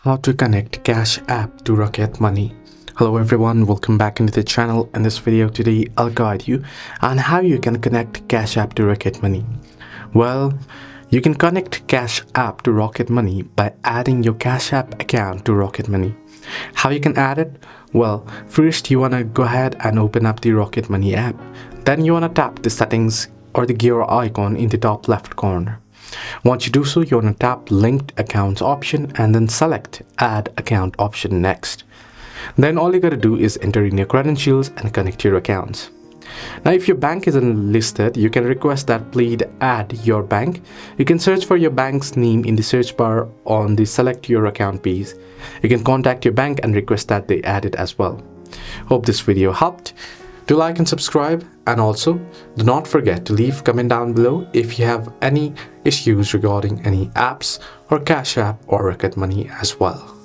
How to connect Cash App to Rocket Money. Hello everyone, welcome back into the channel. In this video today, I'll guide you on how you can connect Cash App to Rocket Money. Well, you can connect Cash App to Rocket Money by adding your Cash App account to Rocket Money. How you can add it? Well, first you want to go ahead and open up the Rocket Money app. Then you want to tap the settings or the gear icon in the top left corner. Once you do so, you want to tap linked accounts option and then select add account option next. Then all you got to do is enter in your credentials and connect your accounts. Now if your bank isn't listed, you can request that Plaid add your bank. You can search for your bank's name in the search bar on the select your account page. You can contact your bank and request that they add it as well. Hope this video helped. Do like and subscribe, and also do not forget to leave a comment down below if you have any issues regarding any apps or Cash App or Rocket Money as well.